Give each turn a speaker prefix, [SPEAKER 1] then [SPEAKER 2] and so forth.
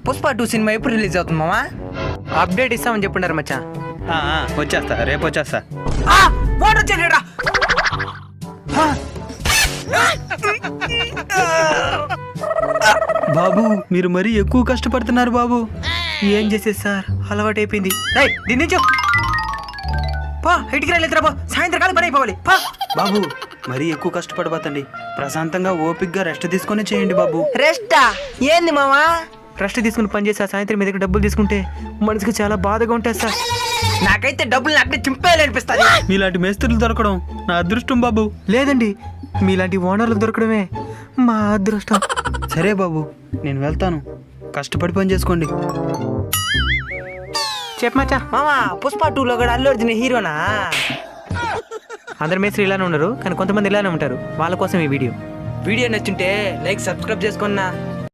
[SPEAKER 1] Pushpa 2 cinema ఎప్పుడు release అవుతుంది మామా?
[SPEAKER 2] అప్డేట్ ఇస్తామని చెప్పుండారు మచ్చా.
[SPEAKER 3] వచ్చేస్తా, రేపు వచ్చేస్తా.
[SPEAKER 1] వాడు వచ్చాడురా.
[SPEAKER 3] బాబు మీరు మరీ ఎక్కువ కష్టపడుతున్నారు బాబు.
[SPEAKER 2] ఏం చేసేది సార్, అలవాటు అయిపోయింది.
[SPEAKER 1] దీని నుంచి పా ఇంటికి రాలేదురా బా, సాయంత్రకాలం పని అయిపోవాలి. పా
[SPEAKER 3] బాబు మరీ ఎక్కువ కష్టపడబోతండి. ప్రశాంతంగా ఓపిక్గా రెస్ట్ తీసుకొని చేయండి బాబు.
[SPEAKER 1] రెస్టా? ఏంది మామా?
[SPEAKER 2] రెస్ట్ తీసుకుని పని చేసి సాయంత్రం మీ దగ్గర డబ్బులు తీసుకుంటే మనసుకి చాలా బాధగా ఉంటుంది సార్.
[SPEAKER 1] నాకైతే డబ్బులు నాకు చింపేయాలనిపిస్తుంది.
[SPEAKER 3] మీలాంటి మేస్త్రులు దొరకడం నా అదృష్టం బాబు.
[SPEAKER 2] లేదండి, మీలాంటి ఓనర్లు దొరకడమే మా అదృష్టం.
[SPEAKER 3] సరే బాబు, నేను వెళ్తాను. కష్టపడి పని చేసుకోండి.
[SPEAKER 2] చెప్పమచ్చా.
[SPEAKER 1] మామా పుష్ప 2లో కూడా అల్లు అర్జున్ హీరోనా?
[SPEAKER 2] అందరి మేస్త్రి ఇలానే ఉన్నారు, కానీ కొంతమంది ఇలానే ఉంటారు. వాళ్ళ కోసం ఈ వీడియో
[SPEAKER 1] వీడియో నచ్చుంటే లైక్ సబ్స్క్రైబ్ చేసుకున్నా.